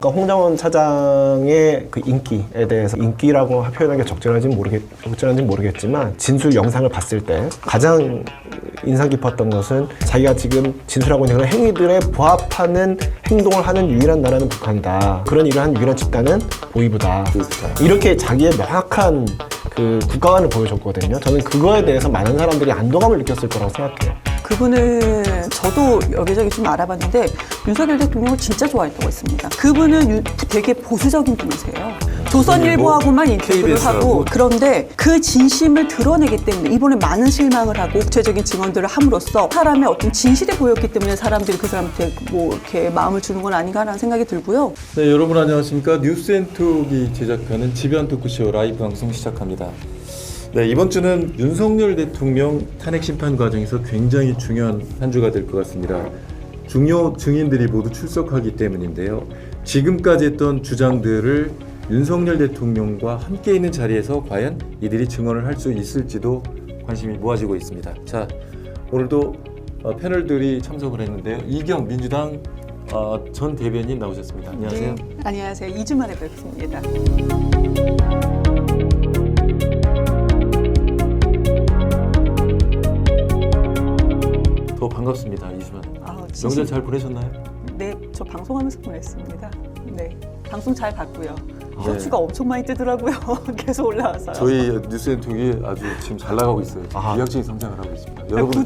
그러니까 홍장원 차장의 그 인기에 대해서 인기라고 표현하는 게 적절한지 모르겠지만 진술 영상을 봤을 때 가장 인상 깊었던 것은 자기가 지금 진술하고 있는 그런 행위들에 부합하는 행동을 하는 유일한 나라는 북한이다. 그런 일을 한 유일한 집단은 보이부다. 이렇게 자기의 명확한 그 국가관을 보여줬거든요. 저는 그거에 대해서 많은 사람들이 안도감을 느꼈을 거라고 생각해요. 그분은 저도 여기저기 좀 알아봤는데 윤석열 대통령을 진짜 좋아했다고 했습니다. 그분은 되게 보수적인 분이세요. 조선일보하고만 인터뷰를 하고 그런데 그 진심을 드러내기 때문에 이번에 많은 실망을 하고 구체적인 증언들을 함으로써 사람의 어떤 진실이 보였기 때문에 사람들이 그 사람한테 뭐 이렇게 마음을 주는 건 아닌가라는 생각이 들고요. 네, 여러분 안녕하십니까. 뉴스앤톡이 제작하는 지변 토크쇼 라이브 방송 시작합니다. 네, 이번 주는 윤석열 대통령 탄핵 심판 과정에서 굉장히 중요한 한 주가 될 것 같습니다. 중요 증인들이 모두 출석하기 때문인데요. 지금까지 했던 주장들을 윤석열 대통령과 함께 있는 자리에서 과연 이들이 증언을 할 수 있을지도 관심이 모아지고 있습니다. 자, 오늘도 패널들이 참석을 했는데요. 이경 민주당 전 대변인 나오셨습니다. 안녕하세요. 네, 안녕하세요. 2주 만에 뵙습니다. 더 반갑습니다. 이수만. 명절 잘 보내셨나요? 네, 저 방송하면서 보냈습니다. 네, 방송 잘 봤고요. 쇼츠가 엄청 많이 뜨더라고요. 계속 올라와서요. 저희 뉴스앤톡이 아주 지금 잘 나가고 있어요. 비약적인 성장을 하고 있습니다. 여러분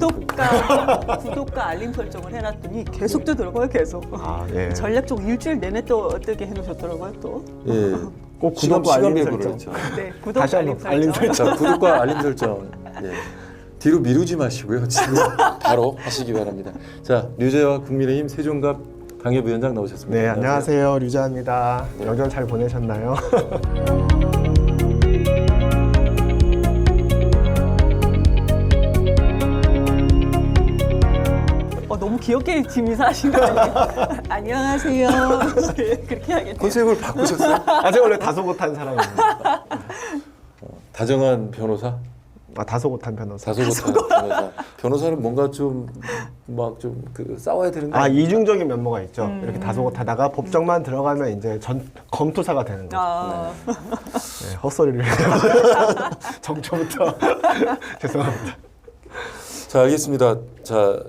구독과 알림 설정을 해놨더니 계속 뜨더라고요. 계속. 예. 전략적으로 일주일 내내 또 뜨게 해놓으셨더라고요. 또. 예. 꼭 구독과 알림 설정. 네, 구독 알림 설정. 자, 구독과 알림 설정. 예. 뒤로 미루지 마시고요. 지금 바로 하시기 바랍니다. 자, 류재화 국민의힘 세종갑 당협위원장 나오셨습니다. 네, 안녕하세요. 류자입니다. 명절 잘 보내셨나요? 너무 귀엽게 지금 인사하신 거 아니에요? 안녕하세요. 그렇게 하겠네요. 컨셉을 바꾸셨어요? 제가 원래 다소곳한 사람입니다. 다정한 변호사? 다소곳한 변호사. 다소곳한 변호사. 변호사는 뭔가 좀 막 좀 그 싸워야 되는 거 아니에요? 이중적인 면모가 있죠. 이렇게 다소곳하다가 법정만 들어가면 이제 검투사가 되는 거죠. 네, 헛소리를 정초부터 죄송합니다. 자, 알겠습니다. 자,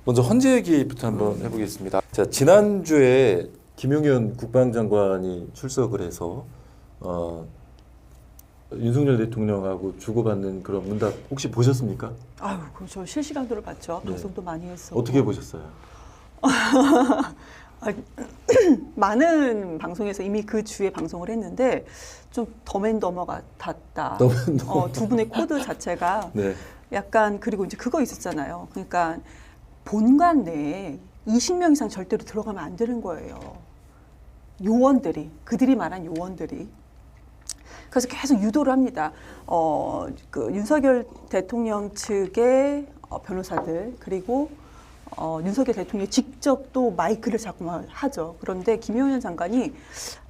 먼저 헌재 얘기부터 한번 해보겠습니다. 자, 지난주에 김용현 국방장관이 출석을 해서 윤석열 대통령하고 주고받는 그런 문답 혹시 보셨습니까? 그럼 저 실시간으로 봤죠. 네. 방송도 많이 했어. 어떻게 보셨어요? 많은 방송에서 이미 그 주에 방송을 했는데 좀 덤앤더머 같았다. 두 분의 코드 자체가 네. 약간 그리고 이제 그거 있었잖아요. 그러니까 본관 내에 20명 이상 절대로 들어가면 안 되는 거예요. 요원들이 그들이 말한 요원들이. 그래서 계속 유도를 합니다. 그 윤석열 대통령 측의 변호사들 그리고 윤석열 대통령이 직접 또 마이크를 잡고 하죠. 그런데 김용현 장관이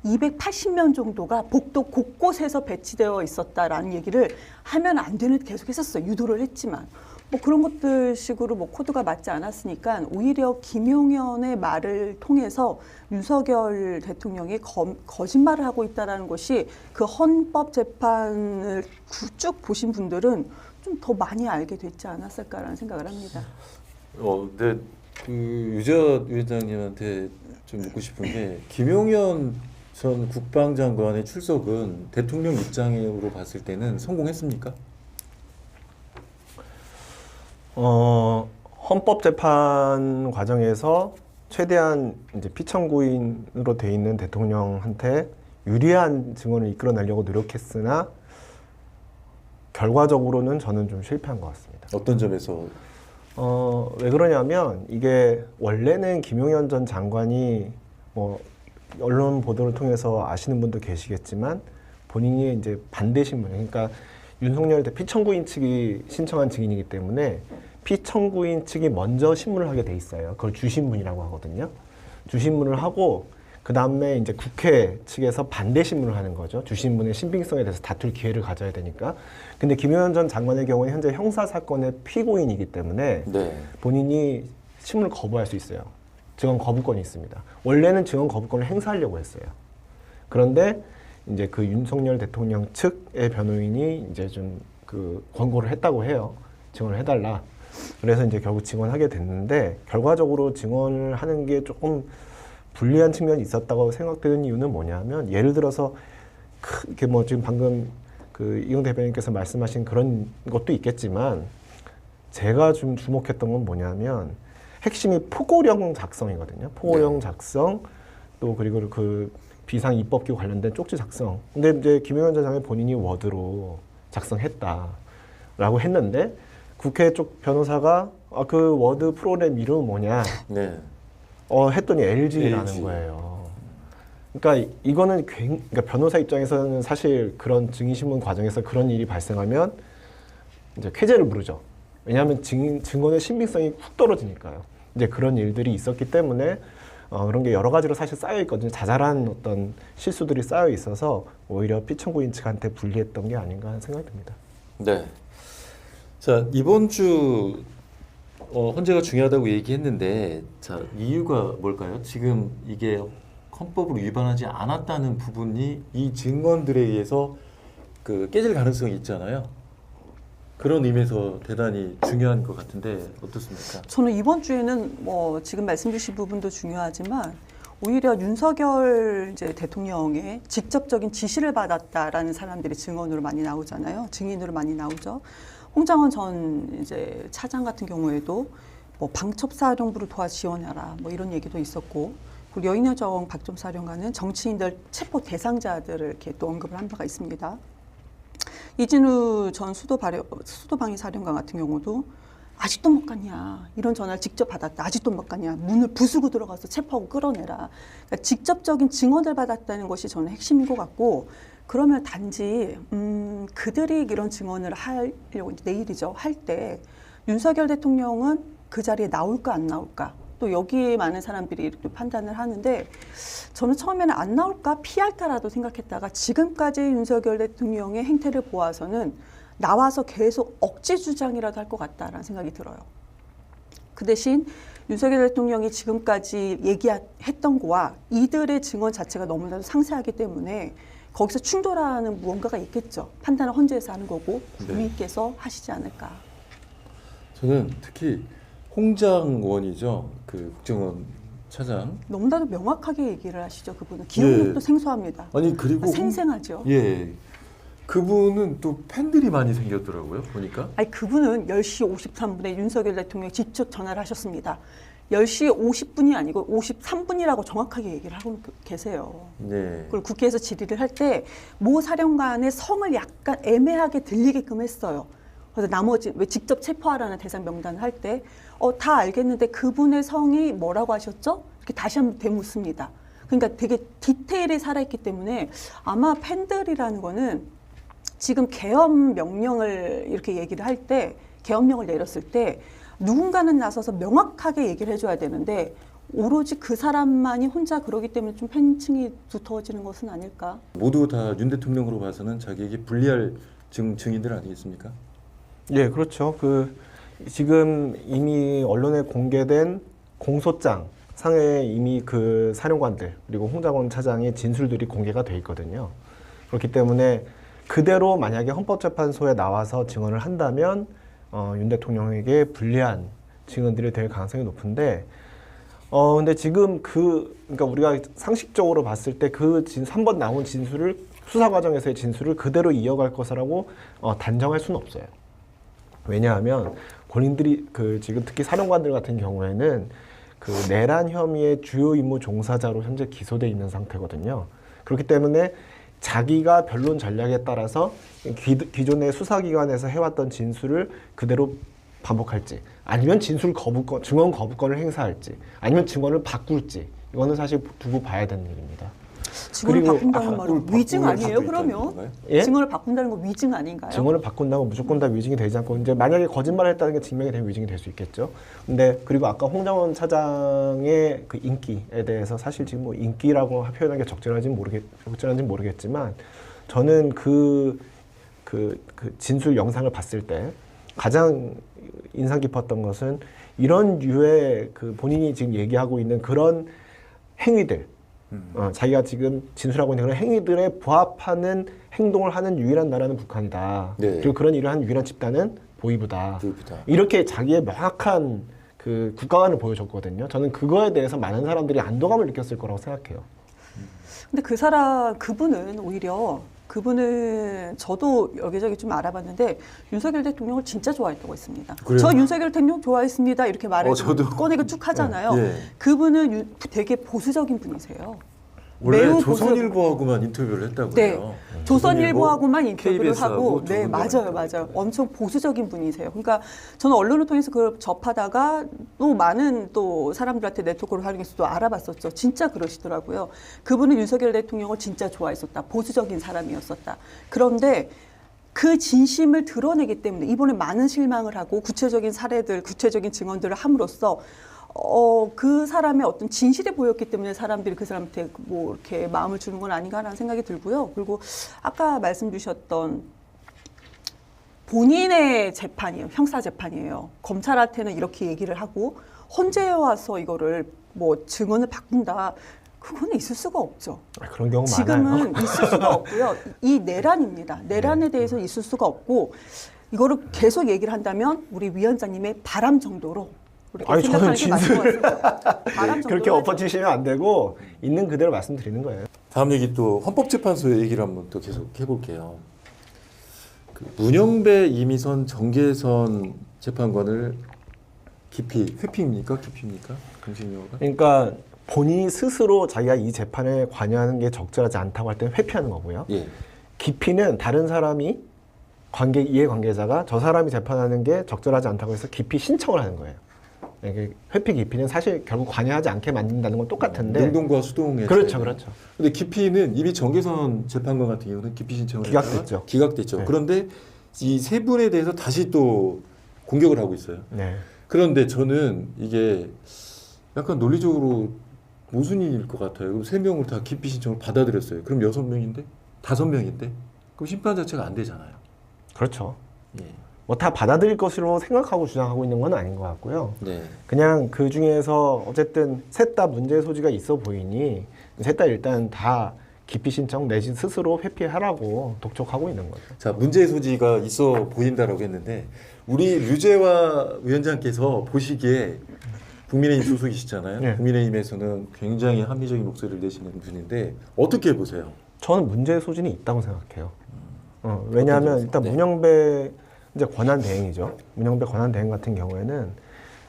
280명 정도가 복도 곳곳에서 배치되어 있었다라는 얘기를 하면 안 되는 계속 했었어요. 유도를 했지만. 뭐 그런 것들 식으로 뭐 코드가 맞지 않았으니까 오히려 김용현의 말을 통해서 윤석열 대통령이 거짓말을 하고 있다는 것이 그 헌법재판을 쭉 보신 분들은 좀 더 많이 알게 됐지 않았을까라는 생각을 합니다. 근데 그 유재화 위원장님한테 좀 묻고 싶은 게 김용현 전 국방장관의 출석은 대통령 입장으로 봤을 때는 성공했습니까? 헌법재판 과정에서 최대한 이제 피청구인으로 돼 있는 대통령한테 유리한 증언을 이끌어내려고 노력했으나 결과적으로는 저는 좀 실패한 것 같습니다. 어떤 점에서? 왜 그러냐면 이게 원래는 김용현 전 장관이 뭐 언론 보도를 통해서 아시는 분도 계시겠지만 본인이 이제 반대 신문, 그러니까 윤석열 대 피청구인 측이 신청한 증인이기 때문에 피청구인 측이 먼저 신문을 하게 돼 있어요. 그걸 주신문이라고 하거든요. 주신문을 하고 그 다음에 이제 국회 측에서 반대 신문을 하는 거죠. 주신문의 신빙성에 대해서 다툴 기회를 가져야 되니까. 근데 김용현 전 장관의 경우는 현재 형사 사건의 피고인이기 때문에 본인이 신문을 거부할 수 있어요. 증언 거부권이 있습니다. 원래는 증언 거부권을 행사하려고 했어요. 그런데 이제 그 윤석열 대통령 측의 변호인이 이제 좀 그 권고를 했다고 해요. 증언을 해달라. 그래서 이제 결국 증언하게 됐는데 결과적으로 증언을 하는 게 조금 불리한 측면이 있었다고 생각되는 이유는 뭐냐면 예를 들어서 이렇게 뭐 지금 방금 그 이용 대변인께서 말씀하신 그런 것도 있겠지만 제가 좀 주목했던 건 뭐냐면 핵심이 포고령 작성이거든요. 포고령 작성 또 그리고 그 비상 입법기 관련된 쪽지 작성. 근데 이제 김용현 전 장관이 본인이 워드로 작성했다라고 했는데 국회 쪽 변호사가 그 워드 프로그램 이름은 뭐냐? 네. 했더니 LG라는 LG. 거예요. 그러니까 이거는 그러니까 변호사 입장에서는 사실 그런 증인신문 과정에서 그런 일이 발생하면 이제 쾌재를 부르죠. 왜냐하면 증언의 신빙성이 훅 떨어지니까요. 이제 그런 일들이 있었기 때문에 그런 게 여러 가지로 사실 쌓여 있거든요. 자잘한 어떤 실수들이 쌓여 있어서 오히려 피청구인 측한테 불리했던 게 아닌가 하는 생각이 듭니다. 네. 자, 이번 주 헌재가 중요하다고 얘기했는데 자, 이유가 뭘까요? 지금 이게 헌법을 위반하지 않았다는 부분이 이 증언들에 의해서 그 깨질 가능성이 있잖아요. 그런 의미에서 대단히 중요한 것 같은데 어떻습니까? 저는 이번 주에는 뭐 지금 말씀 주신 부분도 중요하지만 오히려 윤석열 이제 대통령의 직접적인 지시를 받았다라는 사람들이 증언으로 많이 나오잖아요. 증인으로 많이 나오죠. 홍장원 전 이제 차장 같은 경우에도 뭐 방첩사령부를 도와 지원하라 뭐 이런 얘기도 있었고, 그리고 여인여정 박점사령관은 정치인들 체포 대상자들을 이렇게 또 언급을 한 바가 있습니다. 이진우 전 수도방위 사령관 같은 경우도 아직도 못 갔냐, 이런 전화를 직접 받았다, 아직도 못 갔냐, 문을 부수고 들어가서 체포하고 끌어내라. 그러니까 직접적인 증언을 받았다는 것이 저는 핵심인 것 같고, 그러면 단지 그들이 이런 증언을 하려고 내일이죠 할 때 윤석열 대통령은 그 자리에 나올까 안 나올까, 또 여기에 많은 사람들이 이렇게 판단을 하는데 저는 처음에는 안 나올까 피할까라도 생각했다가 지금까지 윤석열 대통령의 행태를 보아서는 나와서 계속 억지 주장이라도 할 것 같다라는 생각이 들어요. 그 대신 윤석열 대통령이 지금까지 얘기했던 거와 이들의 증언 자체가 너무나도 상세하기 때문에 거기서 충돌하는 무언가가 있겠죠. 판단을 헌재에서 하는 거고 국민께서 하시지 않을까. 저는 특히 홍장 의원이죠. 그 국정원 차장. 너무나도 명확하게 얘기를 하시죠. 그분은 기억력도 생소합니다. 아니 그리고 생생하죠. 예. 그분은 또 팬들이 많이 생겼더라고요. 보니까. 아니 그분은 10시 53분에 윤석열 대통령이 직접 전화를 하셨습니다. 10시 50분이 아니고 53분이라고 정확하게 얘기를 하고 계세요. 네. 그리고 국회에서 질의를 할 때 모 사령관의 성을 약간 애매하게 들리게끔 했어요. 그래서 나머지 왜 직접 체포하라는 대상 명단을 할 때 다 알겠는데 그분의 성이 뭐라고 하셨죠? 이렇게 다시 한번 되묻습니다. 그러니까 되게 디테일이 살아있기 때문에 아마 팬들이라는 거는 지금 계엄 명령을 이렇게 얘기를 할 때, 계엄령을 내렸을 때 누군가는 나서서 명확하게 얘기를 해줘야 되는데 오로지 그 사람만이 혼자 그러기 때문에 좀 팬층이 두터워지는 것은 아닐까? 모두 다 윤 대통령으로 봐서는 자기에게 불리할 증인들 아니겠습니까? 예, 그렇죠. 지금 이미 언론에 공개된 공소장 상에 이미 그 사령관들 그리고 홍장원 차장의 진술들이 공개가 돼 있거든요. 그렇기 때문에 그대로 만약에 헌법재판소에 나와서 증언을 한다면 윤 대통령에게 불리한 증언들이 될 가능성이 높은데, 근데 지금 그러니까 우리가 상식적으로 봤을 때 그 3번 나온 진술을 수사 과정에서의 진술을 그대로 이어갈 것이라고 단정할 수는 없어요. 왜냐하면 본인들이 지금 특히 사령관들 같은 경우에는 그 내란 혐의의 주요 임무 종사자로 현재 기소돼 있는 상태거든요. 그렇기 때문에 자기가 변론 전략에 따라서 기존의 수사기관에서 해왔던 진술을 그대로 반복할지, 아니면 진술 거부권, 증언 거부권을 행사할지, 아니면 증언을 바꿀지, 이거는 사실 두고 봐야 되는 일입니다. 증언을 그리고 바꾼다는 말은 위증 아니에요? 그러면 예? 증언을 바꾼다는 건 위증 아닌가요? 증언을 바꾼다고 무조건 다 위증이 되지 않고, 이제 만약에 거짓말을 했다는 게 증명이 되면 위증이 될 수 있겠죠. 근데 그리고 아까 홍장원 차장의 그 인기에 대해서 사실 지금 뭐 인기라고 표현하는 게 적절한지는 모르겠지만 저는 그 진술 영상을 봤을 때 가장 인상 깊었던 것은 이런 류의 그 본인이 지금 얘기하고 있는 그런 행위들, 자기가 지금 진술하고 있는 그런 행위들에 부합하는 행동을 하는 유일한 나라는 북한이다. 네. 그리고 그런 일을 하는 유일한 집단은 보이부다. 보이부다. 이렇게 자기의 명확한 그 국가관을 보여줬거든요. 저는 그거에 대해서 많은 사람들이 안도감을 느꼈을 거라고 생각해요. 근데 그분은 오히려 그분은 저도 여기저기 좀 알아봤는데 윤석열 대통령을 진짜 좋아했다고 했습니다. 그래요? 저 윤석열 대통령 좋아했습니다. 이렇게 말을 저도. 꺼내고 쭉 하잖아요. 예. 그분은 되게 보수적인 분이세요. 원래 매우 조선일보하고만 인터뷰를 했다고요. 네. 조선일보하고만 인터뷰를 KBS 하고 하고, 네, 맞아요, 조선일보하고 맞아요. 엄청 보수적인 분이세요. 그러니까 저는 언론을 통해서 그걸 접하다가 또 많은 또 사람들한테 네트워크를 활용해서 또 알아봤었죠. 진짜 그러시더라고요. 그분은 윤석열 대통령을 진짜 좋아했었다. 보수적인 사람이었었다. 그런데 그 진심을 드러내기 때문에 이번에 많은 실망을 하고 구체적인 사례들, 구체적인 증언들을 함으로써 그 사람의 어떤 진실이 보였기 때문에 사람들이 그 사람한테 뭐 이렇게 마음을 주는 건 아닌가라는 생각이 들고요. 그리고 아까 말씀 주셨던 본인의 재판이에요. 형사 재판이에요. 검찰한테는 이렇게 얘기를 하고 헌재에 와서 이거를 뭐 증언을 바꾼다. 그거는 있을 수가 없죠. 그런 경우 많아요. 지금은 있을 수가 없고요. 이 내란입니다. 내란에 대해서 있을 수가 없고 이거를 계속 얘기를 한다면 우리 위원장님의 바람 정도로 그렇게 아니, 생각하는 저는 게 맞는 것 같습니다. 바람 정도로 그렇게 하죠. 엎어치시면 안 되고 있는 그대로 말씀드리는 거예요. 다음 얘기 또 헌법재판소 얘기를 한번 또 계속 해볼게요. 그 문영배, 이미선, 정계선 재판관을 회피입니까? 깊입니까? 공식용어가? 그러니까 본인이 스스로 자기가 이 재판에 관여하는 게 적절하지 않다고 할 때는 회피하는 거고요. 예. 기피는 다른 사람이 이해관계자가 저 사람이 재판하는 게 적절하지 않다고 해서 기피 신청을 하는 거예요. 이게 회피 기피는 사실 결국 관여하지 않게 만든다는 건 똑같은데. 능동과 수동의 그렇죠, 차이는. 그렇죠. 근데 기피는 이미 정계선 재판관 같은 경우는 기피 신청을 기각됐죠. 했다가 기각됐죠. 네. 그런데 이 세 분에 대해서 다시 또 공격을 하고 있어요. 네. 그런데 저는 이게 약간 논리적으로 모순일 것 같아요. 그럼 세 명을 다 기피 신청을 받아들였어요. 그럼 6명인데? 5명인데? 그럼 심판 자체가 안 되잖아요. 그렇죠. 예. 뭐 다 받아들일 것으로 생각하고 주장하고 있는 건 아닌 것 같고요. 네. 그냥 그 중에서 어쨌든 셋 다 문제의 소지가 있어 보이니 셋 다 일단 다 기피 신청 내지 스스로 회피하라고 독촉하고 있는 거죠. 자, 문제의 소지가 있어 보인다라고 했는데 우리 류재화 위원장께서 보시기에 국민의힘 소속이시잖아요. 네. 국민의힘에서는 굉장히 합리적인 목소리를 내시는 분인데 어떻게 보세요? 저는 문제의 소진이 있다고 생각해요. 왜냐하면 일단 네. 문영배 이제 권한 대행이죠. 문영배 권한 대행 같은 경우에는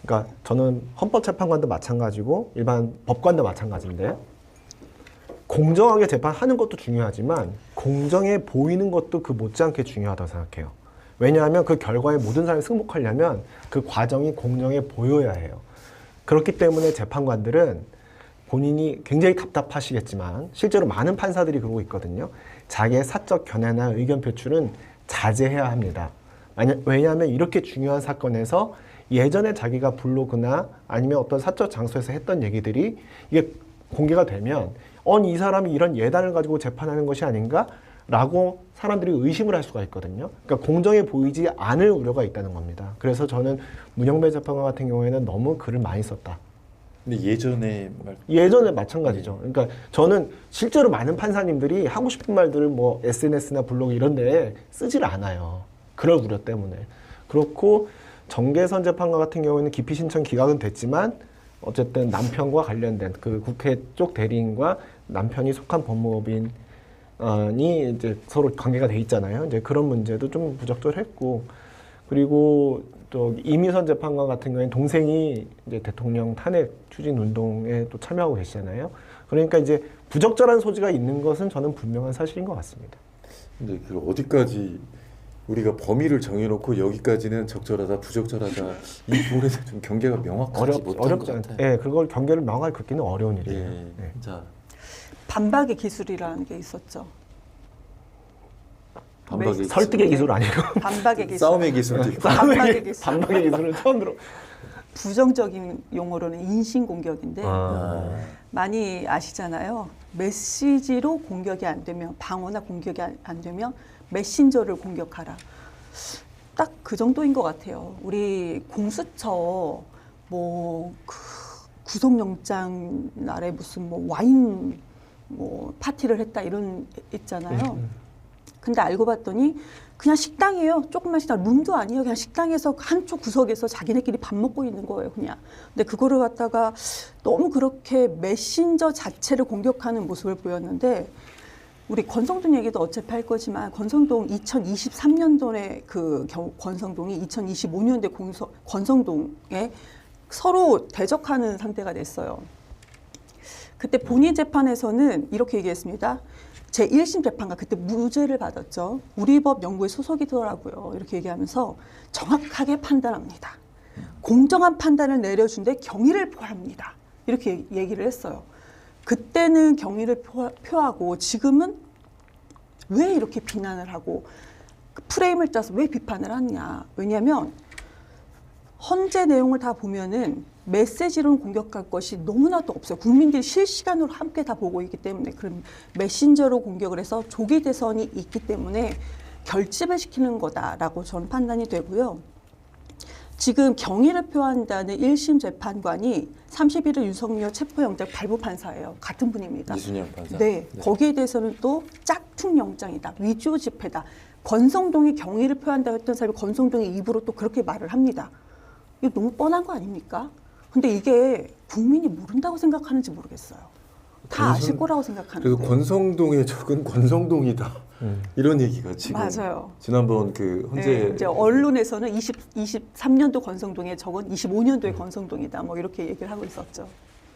그러니까 저는 헌법재판관도 마찬가지고 일반 법관도 마찬가지인데 공정하게 재판하는 것도 중요하지만 공정해 보이는 것도 그 못지않게 중요하다고 생각해요. 왜냐하면 그 결과에 모든 사람이 승복하려면 그 과정이 공정해 보여야 해요. 그렇기 때문에 재판관들은 본인이 굉장히 답답하시겠지만 실제로 많은 판사들이 그러고 있거든요. 자기의 사적 견해나 의견 표출은 자제해야 합니다. 왜냐하면 이렇게 중요한 사건에서 예전에 자기가 블로그나 아니면 어떤 사적 장소에서 했던 얘기들이 이게 공개가 되면 이 사람이 이런 예단을 가지고 재판하는 것이 아닌가? 라고 사람들이 의심을 할 수가 있거든요. 그러니까 공정해 보이지 않을 우려가 있다는 겁니다. 그래서 저는 문영배 재판관 같은 경우에는 너무 글을 많이 썼다. 근데 예전에 마찬가지죠. 그러니까 저는 실제로 많은 판사님들이 하고 싶은 말들을 뭐 SNS나 블로그 이런 데에 쓰질 않아요. 그럴 우려 때문에. 그렇고 정계선 재판관 같은 경우에는 기피 신청 기각은 됐지만 어쨌든 남편과 관련된 그 국회 쪽 대리인과 남편이 속한 법무법인이 이제 서로 관계가 돼 있잖아요. 이제 그런 문제도 좀 부적절했고, 그리고 또 이미선 재판관 같은 경우에는 동생이 이제 대통령 탄핵 추진 운동에 또 참여하고 계시잖아요. 그러니까 이제 부적절한 소지가 있는 것은 저는 분명한 사실인 것 같습니다. 근데 그 어디까지 우리가 범위를 정해놓고 여기까지는 적절하다, 부적절하다 이 부분에 대해서 좀 경계가 명확하지 못한 것 어렵지 같아요. 예, 그걸 경계를 명확하게 긋기는 어려운 일이에요. 예. 네. 자, 반박의 기술이라는 게 있었죠. 반박의 설득의 기술 아니고 반박의 기술. 싸움의 기술도 있고. 반박의 기술. 반박의 기술은 처음 들어. 부정적인 용어로는 인신공격인데 많이 아시잖아요. 메시지로 공격이 안 되면 방어나 공격이 안 되면 메신저를 공격하라. 딱 그 정도인 것 같아요. 우리 공수처 그 구속영장 날에 무슨 와인 파티를 했다 이런 있잖아요. 근데 알고 봤더니 그냥 식당이에요. 조그만 식당, 룸도 아니에요. 그냥 식당에서 한쪽 구석에서 자기네끼리 밥 먹고 있는 거예요, 그냥. 근데 그거를 갖다가 너무 그렇게 메신저 자체를 공격하는 모습을 보였는데, 우리 권성동 얘기도 어차피 할 거지만, 권성동 2023년도에 권성동이 2025년도에 권성동에 서로 대적하는 상태가 됐어요. 그때 본인 재판에서는 이렇게 얘기했습니다. 제1심 재판관 그때 무죄를 받았죠. 우리 법 연구에 소속이더라고요. 이렇게 얘기하면서 정확하게 판단합니다. 공정한 판단을 내려준데 경의를 표합니다. 이렇게 얘기를 했어요. 그때는 경의를 표하고 지금은 왜 이렇게 비난을 하고 프레임을 짜서 왜 비판을 하느냐. 왜냐하면 헌재 내용을 다 보면은 메시지로는 공격할 것이 너무나도 없어요. 국민들이 실시간으로 함께 다 보고 있기 때문에 그런 메신저로 공격을 해서 조기 대선이 있기 때문에 결집을 시키는 거다라고 저는 판단이 되고요. 지금 경의를 표한다는 1심 재판관이 31일 윤석열 체포영장 발부 판사예요. 같은 분입니다. 이순영 판사. 네, 거기에 대해서는 또 짝퉁 영장이다. 위조 집회다. 권성동이 경의를 표한다 했던 사람이 권성동의 입으로 또 그렇게 말을 합니다. 이거 너무 뻔한 거 아닙니까? 근데 이게 국민이 모른다고 생각하는지 모르겠어요. 다 아실 거라고 생각하는데. 그리고 권성동의 적은 권성동이다. 이런 얘기가 지금 맞아요. 지난번 그 헌재 네, 이제 언론에서는 23년도 권성동의 적은 25년도의 권성동이다. 이렇게 얘기를 하고 있었죠.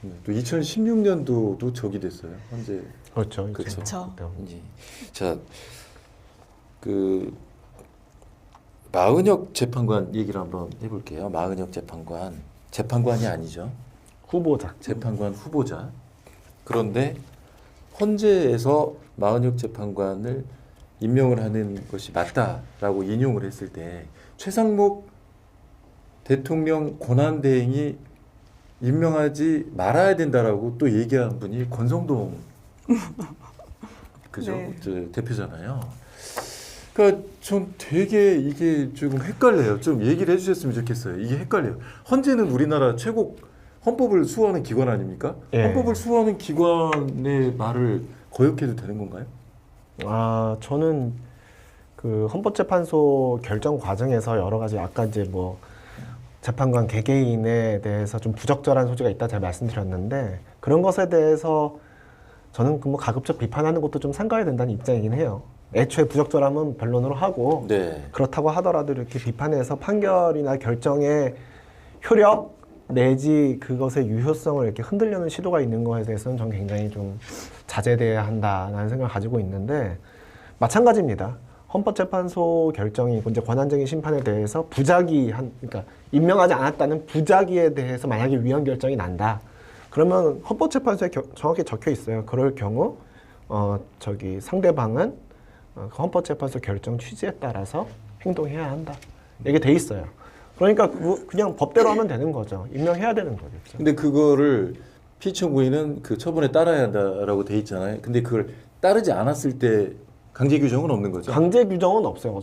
또 2016년도도 적이 됐어요. 헌재. 그렇죠. 그렇죠. 그때. 자, 마은혁 재판관 얘기를 한번 해볼게요. 마은혁 재판관이 아니죠. 후보자. 재판관 후보자. 그런데 헌재에서 마은혁 재판관을 임명을 하는 것이 맞다라고 인용을 했을 때 최상목 대통령 권한대행이 임명하지 말아야 된다라고 또 얘기한 분이 권성동 그죠? 네. 대표잖아요. 그러니까 좀 되게 이게 조금 헷갈려요. 좀 얘기를 해주셨으면 좋겠어요. 이게 헷갈려요. 헌재는 우리나라 최고 헌법을 수호하는 기관 아닙니까? 예. 헌법을 수호하는 기관의 말을 거역해도 되는 건가요? 저는 그 헌법재판소 결정 과정에서 여러 가지 아까 이제 재판관 개개인에 대해서 좀 부적절한 소지가 있다 제가 말씀드렸는데 그런 것에 대해서 저는 가급적 비판하는 것도 좀 삼가야 된다는 입장이긴 해요. 애초에 부적절함은 변론으로 하고 네. 그렇다고 하더라도 이렇게 비판해서 판결이나 결정의 효력 내지 그것의 유효성을 이렇게 흔들려는 시도가 있는 것에 대해서는 저는 굉장히 좀 자제돼야 한다는 생각을 가지고 있는데 마찬가지입니다. 헌법재판소 결정이 이제 권한쟁의 심판에 대해서 그러니까 임명하지 않았다는 부작위에 대해서 만약에 위헌 결정이 난다. 그러면 헌법재판소에 정확히 적혀 있어요. 그럴 경우 상대방은 헌법재판소 결정 취지에 따라서 행동해야 한다. 이게 돼 있어요. 그러니까 그냥 법대로 하면 되는 거죠. 임명해야 되는 거겠죠. 근데 그거를 피청구인은 그 처분에 따라야 한다라고 돼 있잖아요. 근데 그걸 따르지 않았을 때 강제 규정은 없는 거죠? 강제 규정은 없어요.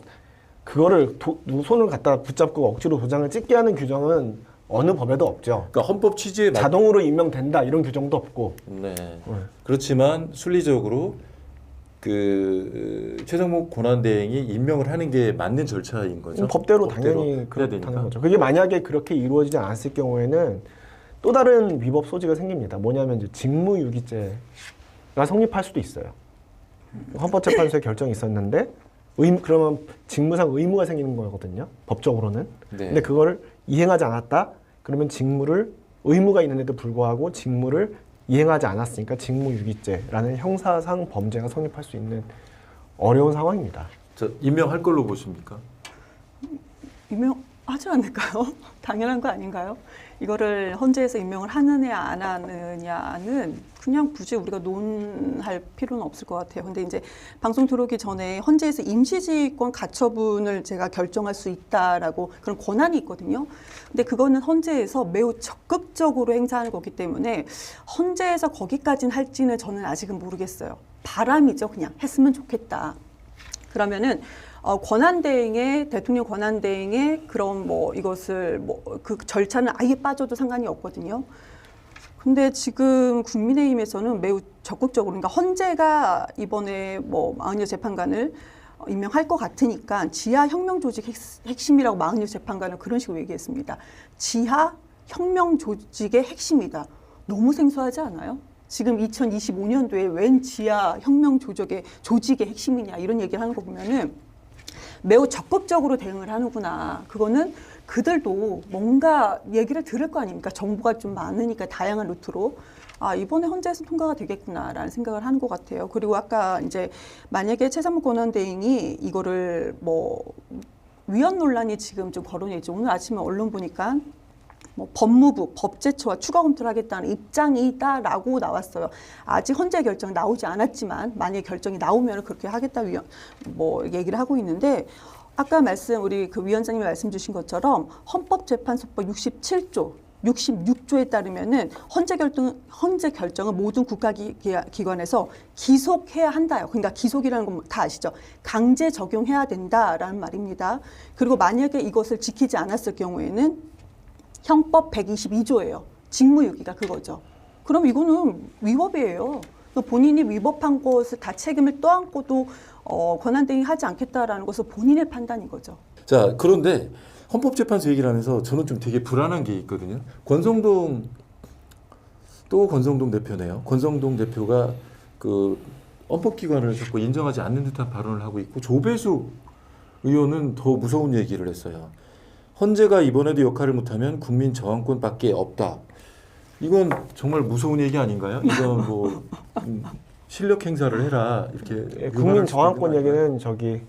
그거를 손을 갖다 붙잡고 억지로 도장을 찍게 하는 규정은 어느 법에도 없죠. 그러니까 헌법 취지에 자동으로 임명된다 이런 규정도 없고. 네. 그렇지만 순리적으로 그 최상목 권한대행이 임명을 하는 게 맞는 절차인 거죠. 법대로 당연히 그렇다는 거죠. 그게 만약에 그렇게 이루어지지 않았을 경우에는 또 다른 위법 소지가 생깁니다. 뭐냐면 이제 직무유기죄가 성립할 수도 있어요. 헌법재판소의 결정이 있었는데 그러면 직무상 의무가 생기는 거거든요. 법적으로는. 네. 근데 그거를 이행하지 않았다. 그러면 의무가 있는데도 불구하고 직무를 이행하지 않았으니까 직무유기죄라는 형사상 범죄가 성립할 수 있는 어려운 상황입니다. 임명할 걸로 보십니까? 임명하지 않을까요? 당연한 거 아닌가요? 이거를 헌재에서 임명을 하느냐 안 하느냐는 그냥 굳이 우리가 논할 필요는 없을 것 같아요. 근데 이제 방송 들어오기 전에 헌재에서 임시지휘권 가처분을 제가 결정할 수 있다라고 그런 권한이 있거든요. 근데 그거는 헌재에서 매우 적극적으로 행사하는 거기 때문에 헌재에서 거기까지는 할지는 저는 아직은 모르겠어요. 바람이죠. 그냥 했으면 좋겠다. 그러면은 권한대행의 대통령 권한대행의 그런 뭐 이것을 뭐 그 절차는 아예 빠져도 상관이 없거든요. 근데 지금 국민의힘에서는 매우 적극적으로, 그러니까 헌재가 이번에 뭐 마흔여 재판관을 임명할 것 같으니까 지하 혁명 조직 핵심이라고 마흔여 재판관을 그런 식으로 얘기했습니다. 지하 혁명 조직의 핵심이다. 너무 생소하지 않아요? 지금 2025년도에 웬 지하 혁명 조직의 핵심이냐 이런 얘기를 하는 거 보면은 매우 적극적으로 대응을 하는구나. 그거는 그들도 뭔가 얘기를 들을 거 아닙니까? 정보가 좀 많으니까 다양한 루트로. 아, 이번에 헌재에서 통과가 되겠구나라는 생각을 하는 것 같아요. 그리고 아까 이제 만약에 최상무 권한대행이 이거를 뭐 위헌 논란이 지금 좀 거론이 있죠. 오늘 아침에 언론 보니까 뭐 법무부, 법제처와 추가 검토를 하겠다는 입장이다라고 나왔어요. 아직 헌재 결정 나오지 않았지만 만약 결정이 나오면 그렇게 하겠다 뭐 얘기를 하고 있는데 아까 우리 그 위원장님이 말씀 주신 것처럼 헌법재판소법 67조 66조에 따르면은 헌재 결정은 모든 국가기관에서 기속해야 한다요. 그러니까 기속이라는 건 다 아시죠? 강제 적용해야 된다라는 말입니다. 그리고 만약에 이것을 지키지 않았을 경우에는 형법 122조예요. 직무유기가 그거죠. 그럼 이거는 위법이에요. 본인이 위법한 것을 다 책임을 떠안고도 권한대행이 하지 않겠다라는 것은 본인의 판단인 거죠. 자, 그런데 헌법재판소 얘기를 하면서 저는 좀 되게 불안한 게 있거든요. 권성동 대표네요. 권성동 대표가 그 헌법기관을 자꾸 인정하지 않는 듯한 발언을 하고 있고 조배수 의원은 더 무서운 얘기를 했어요. 헌재가 이번에도 역할을 못하면 국민 저항권밖에 없다. 이건 정말 무서운 얘기 아닌가요? 이건 뭐 실력 행사를 해라 이렇게. 국민 저항권 얘기는 저기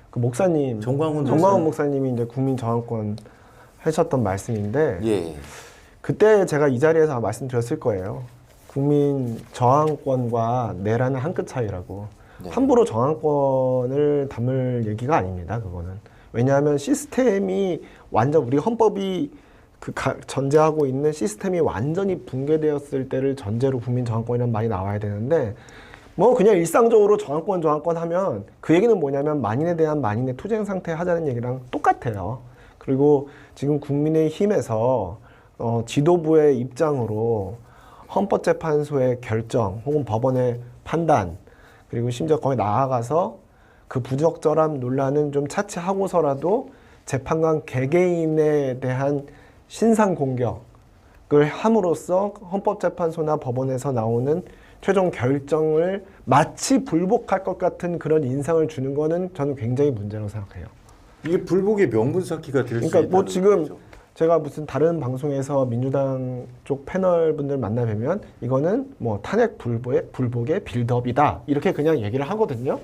그 목사님 정광훈 목사님이 이제 국민 저항권 하셨던 말씀인데 예. 그때 제가 이 자리에서 말씀드렸을 거예요. 국민 저항권과 내라는 한 끗 차이라고. 네. 함부로 저항권을 담을 얘기가 아닙니다. 그거는. 왜냐하면 시스템이 완전 우리 헌법이 전제하고 있는 시스템이 완전히 붕괴되었을 때를 전제로 국민 저항권이라는 말이 나와야 되는데 뭐 그냥 일상적으로 저항권 하면 그 얘기는 뭐냐면 만인에 대한 만인의 투쟁 상태 하자는 얘기랑 똑같아요. 그리고 지금 국민의힘에서 지도부의 입장으로 헌법재판소의 결정 혹은 법원의 판단 그리고 심지어 거기 나아가서 그 부적절함 논란은 좀 차치하고서라도 재판관 개개인에 대한 신상 공격을 함으로써 헌법재판소나 법원에서 나오는 최종 결정을 마치 불복할 것 같은 그런 인상을 주는 거는 저는 굉장히 문제라고 생각해요. 이게 불복의 명분 쌓기가 될 수 있다는 그러니까 뭐 지금 거죠. 제가 무슨 다른 방송에서 민주당 쪽 패널 분들 만나 뵈면 이거는 뭐 탄핵 불복의 빌드업이다 이렇게 그냥 얘기를 하거든요.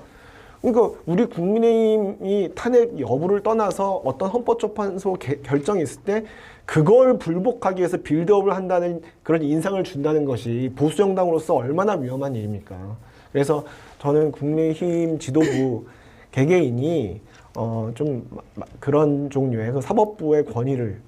그러니까 우리 국민의힘이 탄핵 여부를 떠나서 어떤 헌법재판소 결정이 있을 때 그걸 불복하기 위해서 빌드업을 한다는 그런 인상을 준다는 것이 보수정당으로서 얼마나 위험한 일입니까? 그래서 저는 국민의힘 지도부 개개인이 좀 그런 종류의 그 사법부의 권위를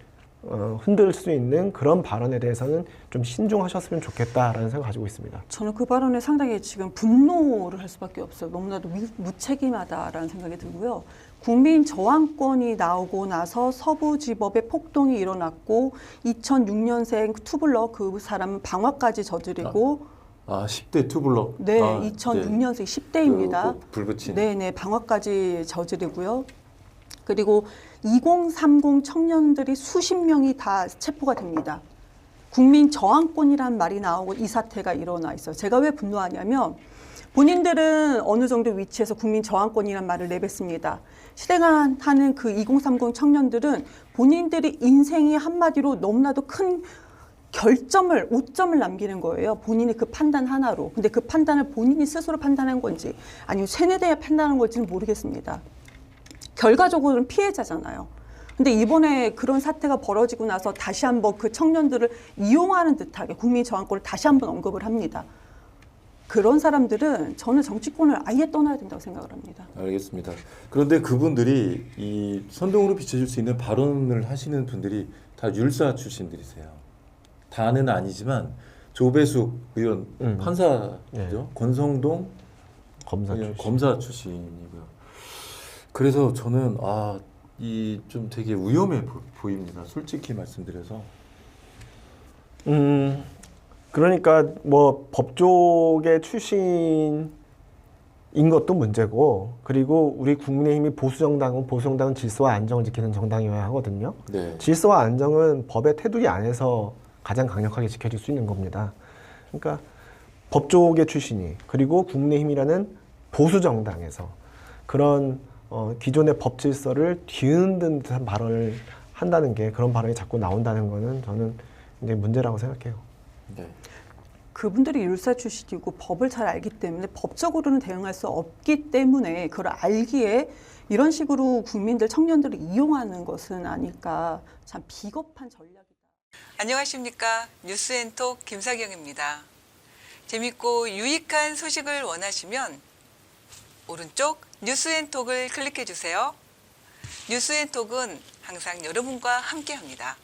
흔들 수 있는 그런 발언에 대해서는 좀 신중하셨으면 좋겠다라는 생각을 가지고 있습니다. 저는 그 발언에 상당히 지금 분노를 할 수밖에 없어요. 너무나도 무책임하다라는 생각이 들고요. 국민 저항권이 나오고 나서 서부지법에 폭동이 일어났고 2006년생 투블럭 그 사람은 방화까지 저지르고 10대 투블럭. 네, 2006년생 10대입니다. 불 붙인. 네, 방화까지 저지르고요. 그리고 2030 청년들이 수십 명이 다 체포가 됩니다. 국민 저항권이라는 말이 나오고 이 사태가 일어나 있어요. 제가 왜 분노하냐면 본인들은 어느 정도 위치에서 국민 저항권이라는 말을 내뱉습니다. 실행하는 그 2030 청년들은 본인들이 인생이 한마디로 너무나도 큰 결점을, 오점을 남기는 거예요. 본인의 그 판단 하나로. 근데 그 판단을 본인이 스스로 판단한 건지 아니면 세뇌대에 판단한 건지는 모르겠습니다. 결과적으로는 피해자잖아요. 근데 이번에 그런 사태가 벌어지고 나서 다시 한번 그 청년들을 이용하는 듯하게 국민 저항권을 다시 한번 언급을 합니다. 그런 사람들은 저는 정치권을 아예 떠나야 된다고 생각을 합니다. 알겠습니다. 그런데 그분들이 이 선동으로 비춰질 수 있는 발언을 하시는 분들이 다 율사 출신들이세요. 다는 아니지만 조배숙 의원 판사죠. 네. 권성동 검사 검사 출신이고요. 그래서 저는 이 좀 되게 위험해 보입니다. 솔직히 말씀드려서. 그러니까 뭐 법조계 출신인 것도 문제고, 그리고 우리 국민의힘이 보수정당은 질서와 안정을 지키는 정당이어야 하거든요. 네. 질서와 안정은 법의 테두리 안에서 가장 강력하게 지켜질 수 있는 겁니다. 그러니까 법조계 출신이, 그리고 국민의힘이라는 보수정당에서 그런 기존의 법 질서를 뒤흔든 듯한 발언을 한다는 게, 그런 발언이 자꾸 나온다는 거는 저는 이제 문제라고 생각해요. 네. 그분들이 율사 출신이고 법을 잘 알기 때문에 법적으로는 대응할 수 없기 때문에 그걸 알기에 이런 식으로 국민들, 청년들을 이용하는 것은 아닐까. 참 비겁한 전략이다. 안녕하십니까. 뉴스앤톡 김사경입니다. 재밌고 유익한 소식을 원하시면 오른쪽 뉴스앤톡을 클릭해 주세요. 뉴스앤톡은 항상 여러분과 함께합니다.